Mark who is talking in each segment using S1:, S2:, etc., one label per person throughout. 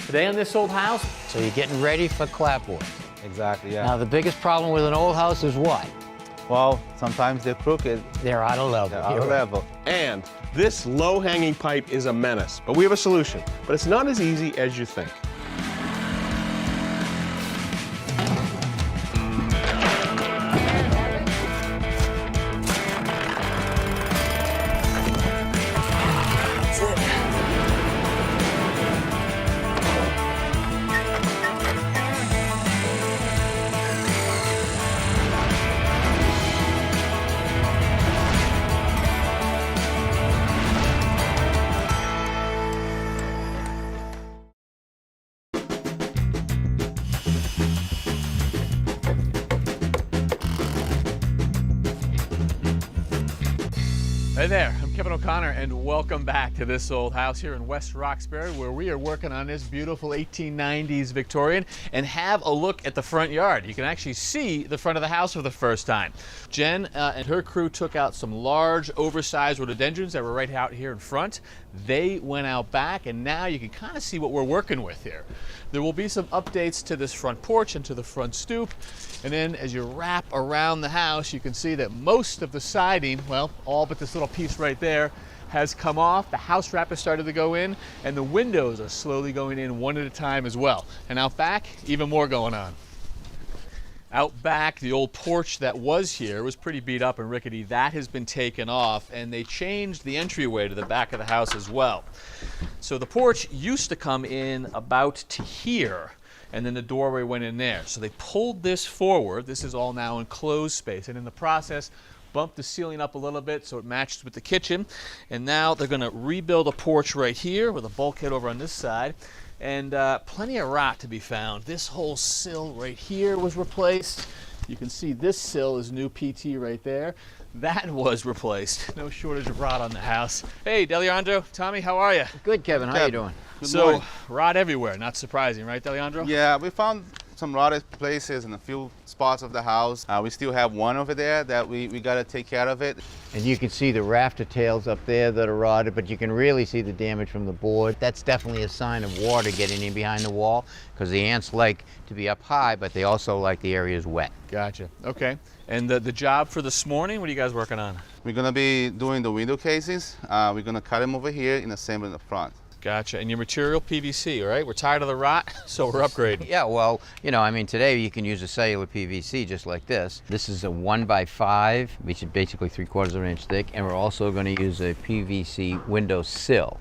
S1: Today on This Old House,
S2: So you're getting ready for clapboard.
S3: Exactly, yeah.
S2: Now the biggest problem with an old house is what?
S3: Well, sometimes they're crooked.
S2: They're out of level.
S3: They're out of level.
S4: And this low-hanging pipe is a menace, but we have a solution. But it's not as easy as you think.
S1: Hey there, I'm Kevin O'Connor and welcome back to This Old House here in West Roxbury, where we are working on this beautiful 1890s Victorian and have a look at the front yard. You can actually see the front of the house for the first time. Jen and her crew took out some large oversized rhododendrons that were right out here in front. They went out back and now you can kind of see what we're working with here. There will be some updates to this front porch and to the front stoop. And then as you wrap around the house, you can see that most of the siding, well, all but this little piece right there, has come off. The house wrap has started to go in, and the windows are slowly going in one at a time as well. And out back, even more going on. Out back, the old porch that was here was pretty beat up and rickety. That has been taken off, and they changed the entryway to the back of the house as well. So the porch used to come in about to here, and then the doorway went in there. So they pulled this forward. This is all now enclosed space, and in the process, bumped the ceiling up a little bit so it matched with the kitchen. And now they're gonna rebuild a porch right here with a bulkhead over on this side, and plenty of rot to be found. This whole sill right here was replaced. You can see this sill is new PT right there. That was replaced. No shortage of rot on the house. Hey, Deleandro, Tommy, how are you?
S2: Good, Kevin. How you doing?
S3: Good morning.
S1: Rot everywhere, not surprising, right, Deleandro?
S3: Yeah, we found some rotted places in a few spots of the house. We still have one over there that we got to take care of it.
S2: And you can see the rafter tails up there that are rotted, but you can really see the damage from the board. That's definitely a sign of water getting in behind the wall, because the ants like to be up high, but they also like the areas wet.
S1: Gotcha. Okay. And the job for this morning, what are you guys working on?
S3: We're going to be doing the window casings. We're going to cut them over here and assemble in the front.
S1: Gotcha. And your material, PVC, right? We're tired of the rot, so we're upgrading.
S2: Yeah, well, you know, I mean, today you can use a cellular PVC just like this. This is a 1x5, which is basically 3/4 of an inch thick, and we're also going to use a PVC window sill.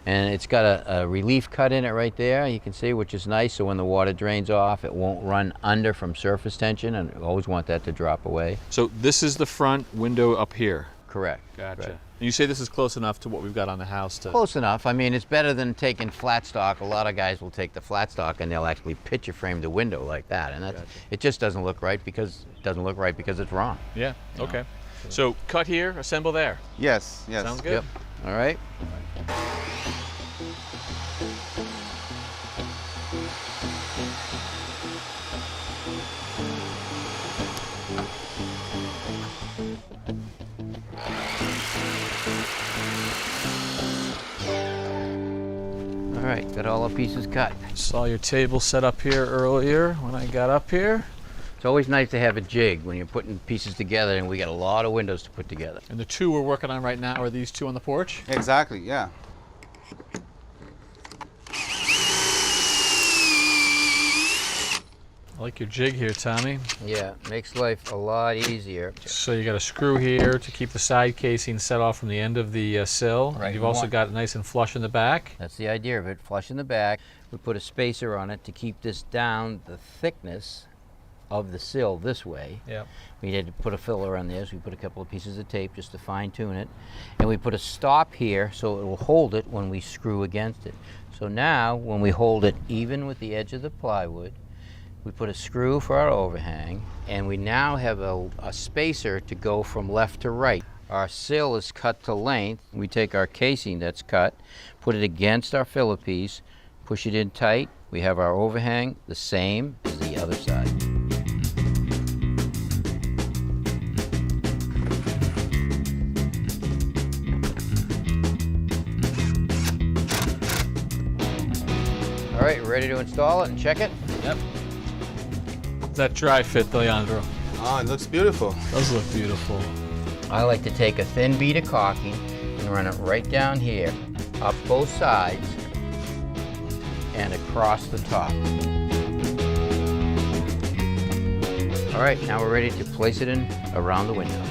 S2: And it's got a relief cut in it right there, you can see, which is nice, so when the water drains off, it won't run under from surface tension, and we always want that to drop away.
S1: So this is the front window up here.
S2: Correct.
S1: Gotcha.
S2: Right.
S1: And you say this is close enough to what we've got on the house to...
S2: Close enough. I mean, it's better than taking flat stock. A lot of guys will take the flat stock and they'll actually picture frame the window like that, and that's,
S1: Gotcha.
S2: it just doesn't look right because it's wrong.
S1: Yeah, okay. So cut here, assemble there.
S3: Yes, yes.
S1: Sounds good.
S2: Yep. All right. All right, got all the pieces cut.
S1: Saw your table set up here earlier when I got up here.
S2: It's always nice to have a jig when you're putting pieces together, and we got a lot of windows to put together.
S1: And the two we're working on right now are these two on the porch?
S3: Exactly, yeah.
S1: I like your jig here, Tommy.
S2: Yeah, makes life a lot easier.
S1: So you got a screw here to keep the side casing set off from the end of the sill.
S2: Right.
S1: You've also got it nice and flush in the back.
S2: That's the idea of it, flush in the back. We put a spacer on it to keep this down the thickness of the sill this way.
S1: Yep.
S2: We had to put a filler on this. We put a couple of pieces of tape just to fine tune it. And we put a stop here so it will hold it when we screw against it. So now when we hold it even with the edge of the plywood, we put a screw for our overhang, and we now have a spacer to go from left to right. Our sill is cut to length. We take our casing that's cut, put it against our filler piece, push it in tight. We have our overhang the same as the other side. All All right, ready to install it and check it?
S3: Yep.
S1: Does that dry fit, Leandro?
S3: Oh, it looks beautiful.
S1: Does look beautiful.
S2: I like to take a thin bead of caulking and run it right down here, up both sides, and across the top. All right, now we're ready to place it in around the window.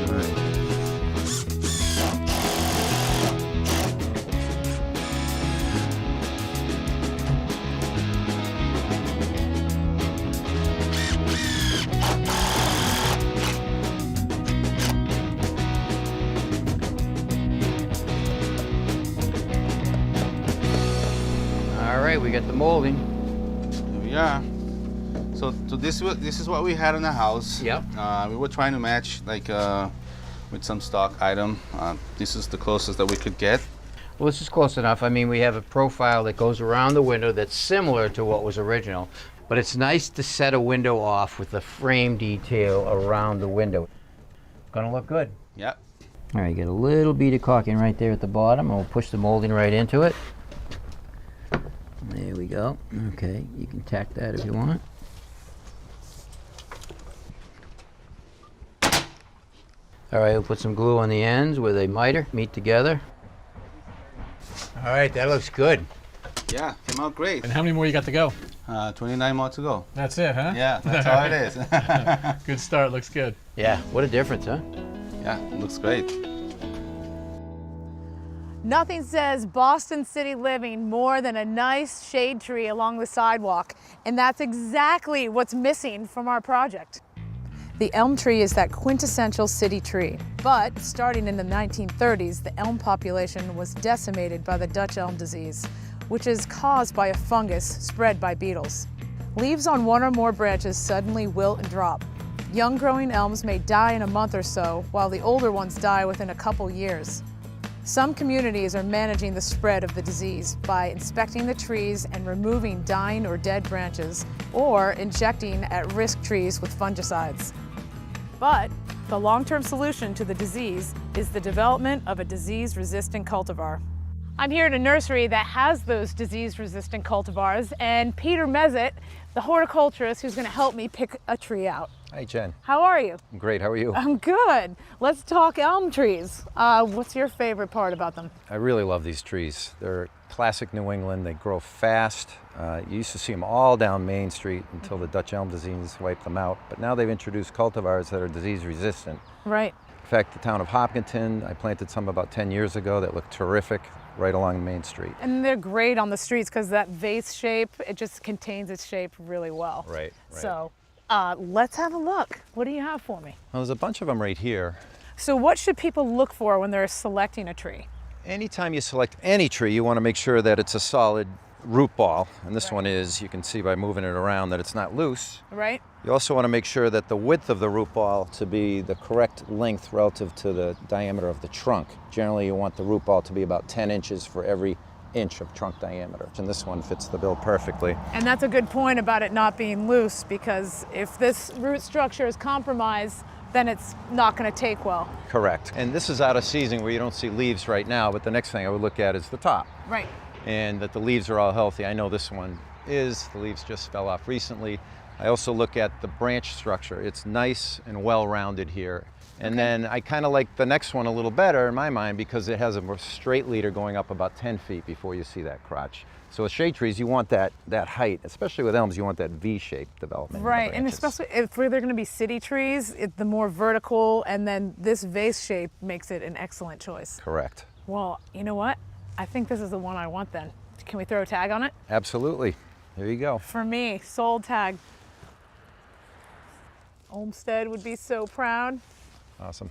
S2: All right. All right, we got the molding.
S3: Here we are. So this is what we had in the house.
S2: Yep.
S3: We were trying to match like with some stock item. This is the closest that we could get.
S2: Well, this is close enough. I mean, we have a profile that goes around the window that's similar to what was original, but it's nice to set a window off with the frame detail around the window. Gonna look good.
S3: Yep.
S2: All right, get a little bead of caulking right there at the bottom, and we'll push the molding right into it. There we go. Okay, you can tack that if you want. All right, we'll put some glue on the ends where they miter, meet together. All right, that looks good.
S3: Yeah, came out great.
S1: And how many more you got to go?
S3: 29 more to go.
S1: That's it, huh?
S3: Yeah, that's how it is.
S1: Good start, looks good.
S2: Yeah, what a difference, huh?
S3: Yeah, it looks great.
S5: Nothing says Boston City living more than a nice shade tree along the sidewalk, and that's exactly what's missing from our project. The elm tree is that quintessential city tree, but starting in the 1930s, the elm population was decimated by the Dutch elm disease, which is caused by a fungus spread by beetles. Leaves on one or more branches suddenly wilt and drop. Young growing elms may die in a month or so, while the older ones die within a couple years. Some communities are managing the spread of the disease by inspecting the trees and removing dying or dead branches, or injecting at-risk trees with fungicides. But the long-term solution to the disease is the development of a disease-resistant cultivar. I'm here at a nursery that has those disease-resistant cultivars, and Peter Mezet, the horticulturist who's going to help me pick a tree out.
S6: Hi, Jen.
S5: How are you?
S6: I'm great. How are you?
S5: I'm good. Let's talk elm trees. What's your favorite part about them?
S6: I really love these trees. They're classic New England. They grow fast. You used to see them all down Main Street until the Dutch elm disease wiped them out. But now they've introduced cultivars that are disease resistant.
S5: Right.
S6: In fact, the town of Hopkinton, I planted some about 10 years ago that look terrific right along Main Street.
S5: And they're great on the streets because that vase shape, it just contains its shape really well.
S6: Right.
S5: So let's have a look. What do you have for me?
S6: Well, there's a bunch of them right here.
S5: So what should people look for when they're selecting a tree?
S6: Anytime you select any tree, you want to make sure that it's a solid root ball. And this one is, you can see by moving it around that it's not loose.
S5: Right?
S6: You also want to make sure that the width of the root ball to be the correct length relative to the diameter of the trunk. Generally, you want the root ball to be about 10 inches for every inch of trunk diameter. And this one fits the bill perfectly.
S5: And that's a good point about it not being loose, because if this root structure is compromised, then it's not going to take well.
S6: Correct. And this is out of season where you don't see leaves right now, but the next thing I would look at is the top.
S5: Right.
S6: And that the leaves are all healthy. I know this one is. The leaves just fell off recently. I also look at the branch structure. It's nice and well-rounded here. And then I kind of like the next one a little better in my mind because it has a more straight leader going up about 10 feet before you see that crotch. So with shade trees, you want that height, especially with elms, you want that V-shaped development.
S5: Right, and especially if they're going to be city trees, the more vertical, and then this vase shape makes it an excellent choice.
S6: Correct.
S5: Well, you know what? I think this is the one I want then. Can we throw a tag on it?
S6: Absolutely. There you go.
S5: For me, sold tag. Olmsted would be so proud.
S6: Awesome.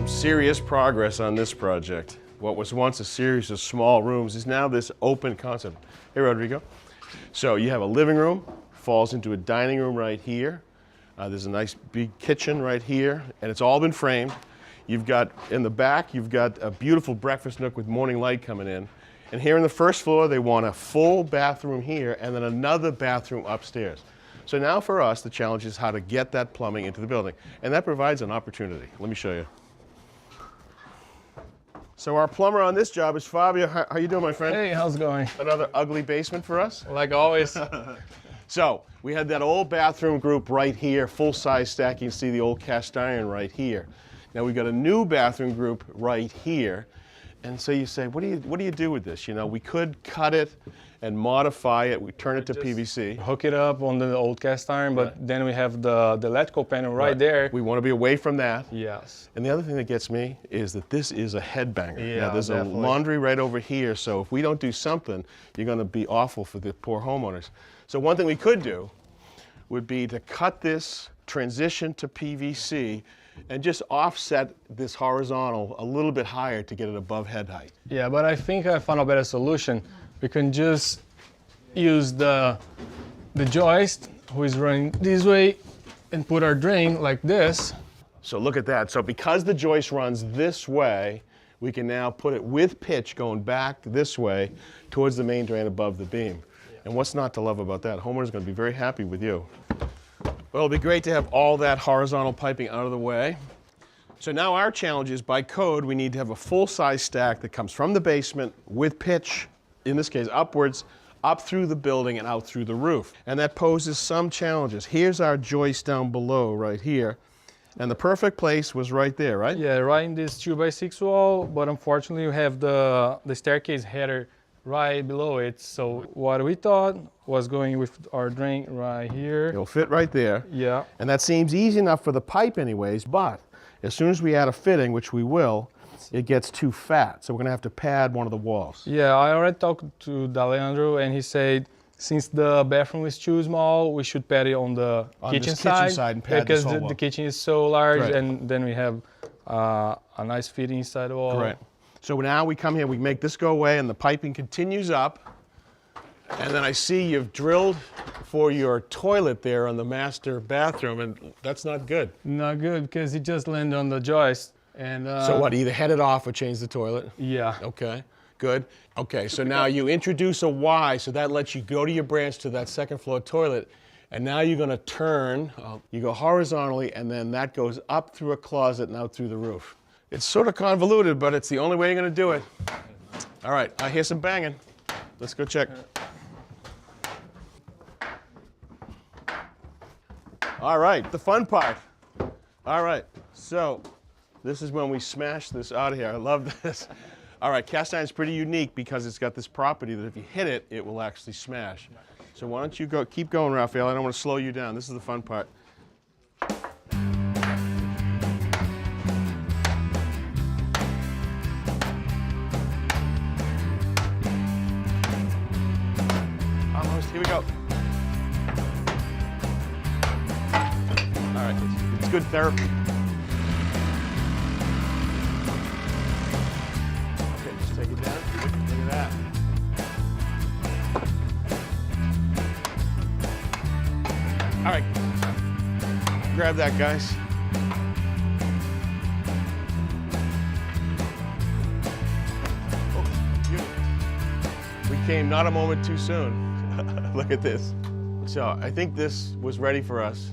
S4: some serious progress on this project. What was once a series of small rooms is now this open concept. Hey, Rodrigo. So you have a living room, falls into a dining room right here. There's a nice big kitchen right here, and it's all been framed. You've got, in the back, you've got a beautiful breakfast nook with morning light coming in. And here on the first floor, they want a full bathroom here and then another bathroom upstairs. So now for us, the challenge is how to get that plumbing into the building. And that provides an opportunity. Let me show you. So our plumber on this job is Fabio. How you doing, my friend?
S7: Hey, how's it going?
S4: Another ugly basement for us?
S7: Like always.
S4: So we had that old bathroom group right here, full-size stack. You can see the old cast iron right here. Now we got a new bathroom group right here. And so you say, what do you do with this? You know, we could cut it and modify it. We turn it to PVC.
S7: Hook it up on the old cast iron, but then we have the electrical panel right there.
S4: We want to be away from that.
S7: Yes.
S4: And the other thing that gets me is that this is a headbanger.
S7: Yeah,
S4: now there's
S7: definitely.
S4: a laundry right over here, so if we don't do something, you're going to be awful for the poor homeowners. So one thing we could do would be to cut this, transition to PVC, and just offset this horizontal a little bit higher to get it above head height.
S7: Yeah, but I think I found a better solution. We can just use the joist, who is running this way, and put our drain like this.
S4: So look at that. So because the joist runs this way, we can now put it with pitch going back this way towards the main drain above the beam. And what's not to love about that? Homeowner's going to be very happy with you. Well, it'll be great to have all that horizontal piping out of the way. So now our challenge is, by code, we need to have a full-size stack that comes from the basement with pitch, in this case upwards, up through the building and out through the roof. And that poses some challenges. Here's our joist down below right here. And the perfect place was right there, right?
S7: Yeah, right in this 2x6 wall, but unfortunately you have the staircase header right below it. So what we thought was going with our drain right here.
S4: It'll fit right there.
S7: Yeah.
S4: And that seems easy enough for the pipe anyways, but as soon as we add a fitting, which we will, it gets too fat. So we're gonna have to pad one of the walls.
S7: Yeah, I already talked to D'Alessandro, and he said since the bathroom is too small, we should pad it on the kitchen side
S4: and pad
S7: because
S4: this whole wall.
S7: the kitchen is so large,
S4: Right.
S7: and then we have a nice fitting inside the wall.
S4: Right. So now we come here, we make this go away, and the piping continues up. And then I see you've drilled for your toilet there on the master bathroom, and that's not good.
S7: Not good because it just landed on the joist. And
S4: So what, either head it off or change the toilet?
S7: Yeah.
S4: Okay, good. Okay, so now you introduce a Y, so that lets you go to your branch to that second floor toilet, and now you're gonna turn, you go horizontally, and then that goes up through a closet and out through the roof. It's sort of convoluted, but it's the only way you're gonna do it. All right, I hear some banging. Let's go check. All right, the fun part. All right, so this is when we smash this out of here. I love this. All right, cast iron is pretty unique because it's got this property that if you hit it, it will actually smash. So why don't you keep going, Raphael. I don't want to slow you down. This is the fun part. Almost, here we go. All right, it's good therapy. Okay, just take it down. Look at that. All right, grab that, guys. Oh, beautiful. We came not a moment too soon. Look at this. So I think this was ready for us.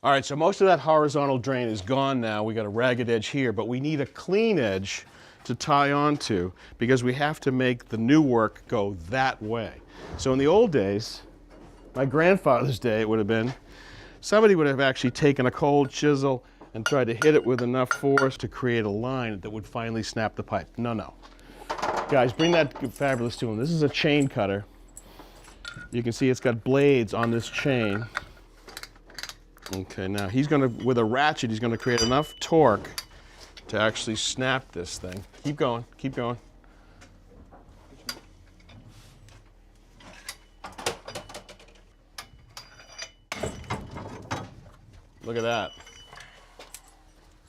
S4: All right, so most of that horizontal drain is gone now. We got a ragged edge here, but we need a clean edge to tie onto because we have to make the new work go that way. So in the old days, my grandfather's day it would have been, somebody would have actually taken a cold chisel and tried to hit it with enough force to create a line that would finally snap the pipe. No, no. Guys, bring that fabulous to him. This is a chain cutter. You can see it's got blades on this chain. Okay, now he's gonna, with a ratchet, he's gonna create enough torque to actually snap this thing. Keep going, keep going. Look at that.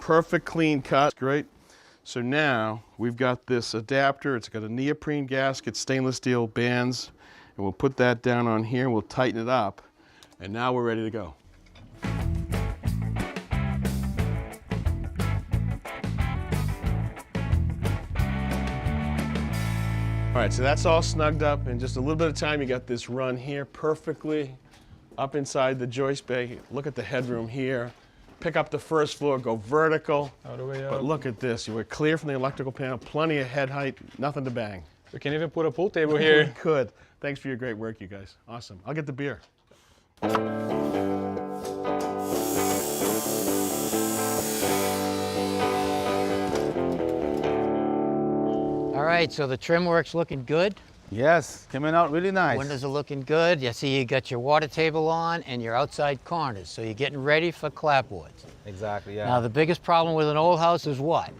S4: Perfect clean cut. Great. So now we've got this adapter. It's got a neoprene gasket, stainless steel bands, and we'll put that down on here. We'll tighten it up, and now we're ready to go. All right, so that's all snugged up. In just a little bit of time, you got this run here perfectly up inside the joist bay. Look at the headroom here. Pick up the first floor, go vertical.
S7: All the way up.
S4: But look at this. You were clear from the electrical panel, plenty of head height, nothing to bang.
S7: We can even put a pool table
S4: We
S7: here.
S4: could. Thanks for your great work, you guys. Awesome. I'll get the beer.
S2: All right, so the trim work's looking good.
S3: Yes, coming out really nice.
S2: Windows are looking good. You see you got your water table on and your outside corners. So you're getting ready for clapboards.
S3: Exactly, yeah.
S2: Now the biggest problem with an old house is what?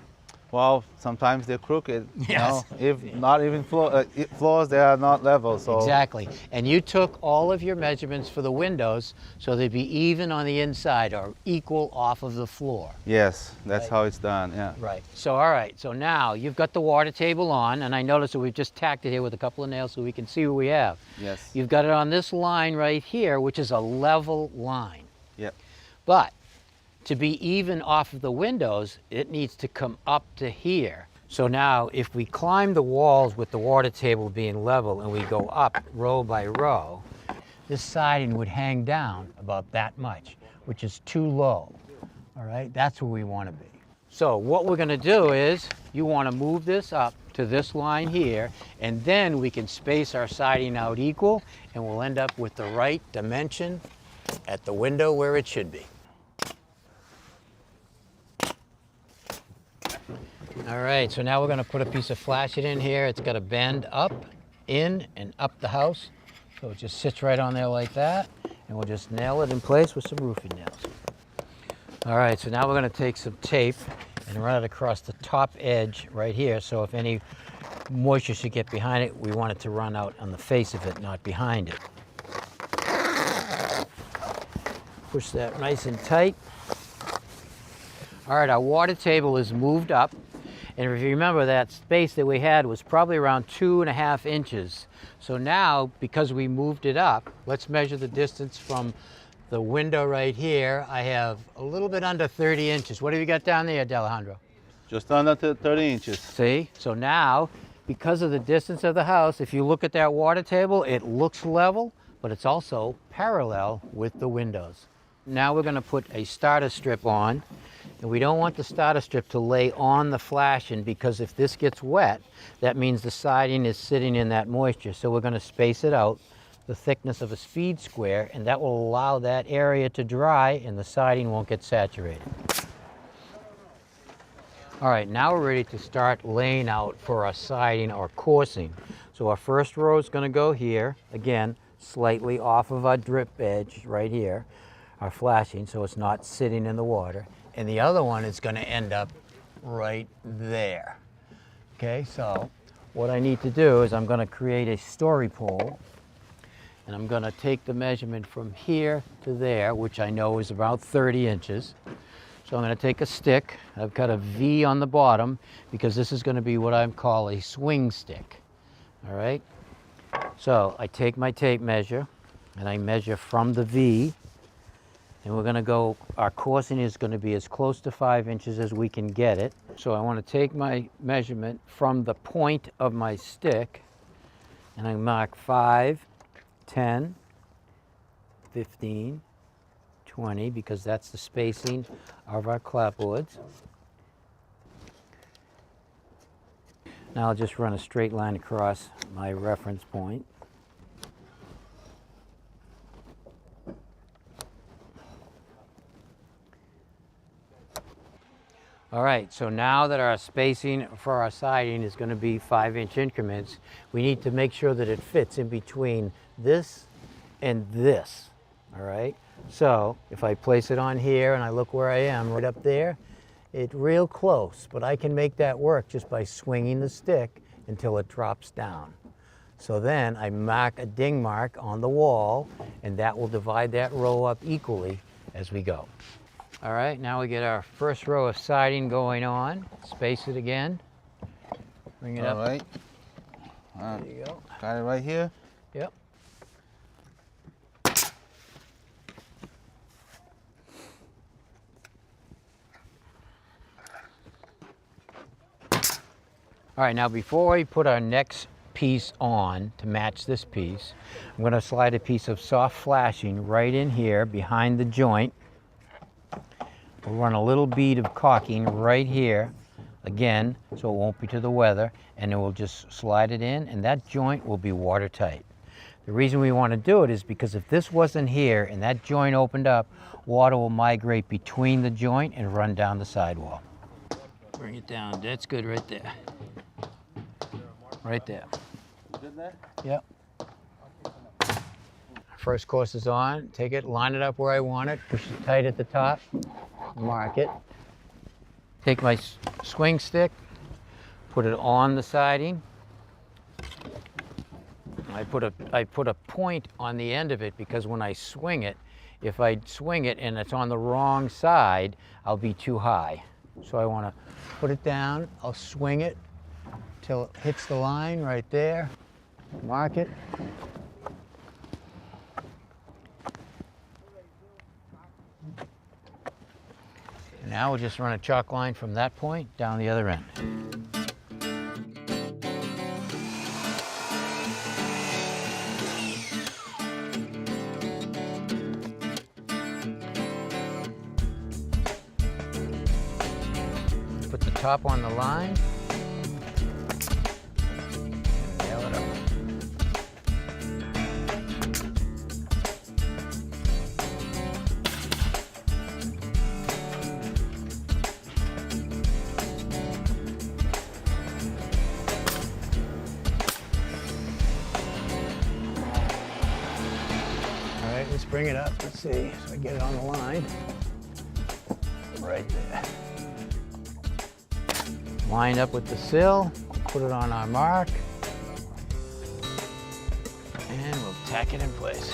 S3: Well, sometimes they're crooked.
S2: Yes.
S3: You know, if not even floors, they are not level. So
S2: Exactly. And you took all of your measurements for the windows so they'd be even on the inside or equal off of the floor.
S3: yes, that's
S2: Right.
S3: how it's done. Yeah.
S2: Right. So all right, so now you've got the water table on, and I noticed that we've just tacked it here with a couple of nails so we can see what we have.
S3: Yes.
S2: You've got it on this line right here, which is a level line.
S3: Yep.
S2: But to be even off of the windows, it needs to come up to here. So now if we climb the walls with the water table being level and we go up row by row, this siding would hang down about that much, which is too low. All right, that's where we want to be. So what we're going to do is you want to move this up to this line here, and then we can space our siding out equal, and we'll end up with the right dimension at the window where it should be. All right, so now we're going to put a piece of flashing in here. It's got to bend up, in, and up the house. So it just sits right on there like that, and we'll just nail it in place with some roofing nails. All right, so now we're going to take some tape and run it across the top edge right here. So if any moisture should get behind it, we want it to run out on the face of it, not behind it. Push that nice and tight. All right, our water table is moved up. And if you remember, that space that we had was probably around 2.5 inches. So now, because we moved it up, let's measure the distance from the window right here. I have a little bit under 30 inches. What have you got down there, D'Alejandro?
S3: Just under 30 inches.
S2: See? So now, because of the distance of the house, if you look at that water table, it looks level, but it's also parallel with the windows. Now we're going to put a starter strip on. And we don't want the starter strip to lay on the flashing, because if this gets wet, that means the siding is sitting in that moisture. So we're going to space it out the thickness of a speed square, and that will allow that area to dry and the siding won't get saturated. All right, now we're ready to start laying out for our siding or coursing. So our first row is going to go here, again, slightly off of our drip edge right here, our flashing, so it's not sitting in the water. And the other one is going to end up right there. Okay, so what I need to do is I'm going to create a story pole, and I'm going to take the measurement from here to there, which I know is about 30 inches. So I'm going to take a stick. I've got a V on the bottom because this is going to be what I call a swing stick. All right, so I take my tape measure and I measure from the V. And we're going to go, our coursing is going to be as close to 5 inches as we can get it. So I want to take my measurement from the point of my stick, and I mark 5, 10, 15, 20, because that's the spacing of our clapboards. Now I'll just run a straight line across my reference point. All right, so now that our spacing for our siding is going to be 5-inch increments, we need to make sure that it fits in between this and this, all right? So if I place it on here and I look where I am, right up there, it's real close, but I can make that work just by swinging the stick until it drops down. So then I mark a ding mark on the wall, and that will divide that row up equally as we go. All right, now we get our first row of siding going on. Space it again. Bring it
S3: All
S2: up.
S3: right.
S2: There you go.
S3: Got it right here.
S2: Yep. All right, now before we put our next piece on to match this piece, I'm going to slide a piece of soft flashing right in here behind the joint. We'll run a little bead of caulking right here, again, so it won't be to the weather, and then we'll just slide it in, and that joint will be watertight. The reason we want to do it is because if this wasn't here and that joint opened up, water will migrate between the joint and run down the sidewall. Bring it down. That's good right there. Right there.
S3: Good there?
S2: Yep. First course is on. Take it, line it up where I want it, push it tight at the top, mark it. Take my swing stick, put it on the siding. I put a point on the end of it because when I swing it, if I swing it and it's on the wrong side, I'll be too high. So I want to put it down, I'll swing it till it hits the line right there, mark it. Now we'll just run a chalk line from that point down the other end. Put the top on the line. And nail it up. All right, let's bring it up. Let's see. So I get it on the line. Right there. Line up with the sill, put it on our mark, and we'll tack it in place.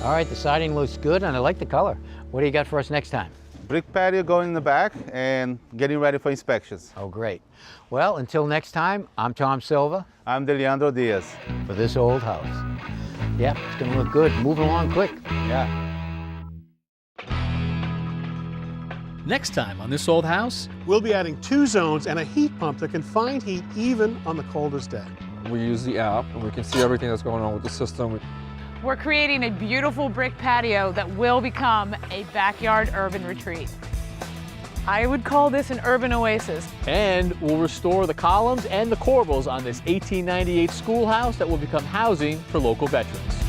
S2: All right, the siding looks good and I like the color. What do you got for us next time?
S3: Brick patio going in the back and getting ready for inspections.
S2: Oh, great. Well, until next time, I'm Tom Silva
S3: I'm Deleandro Diaz.
S2: for This Old House. Yep, it's gonna look good. Moving along quick.
S3: Yeah.
S1: Next time on This Old House,
S8: We'll be adding 2 zones and a heat pump that can find heat even on the coldest day.
S9: We use the app and we can see everything that's going on with the system.
S5: We're creating a beautiful brick patio that will become a backyard urban retreat. I would call this an urban oasis.
S1: and we'll restore the columns and the corbels on this 1898 schoolhouse that will become housing for local veterans.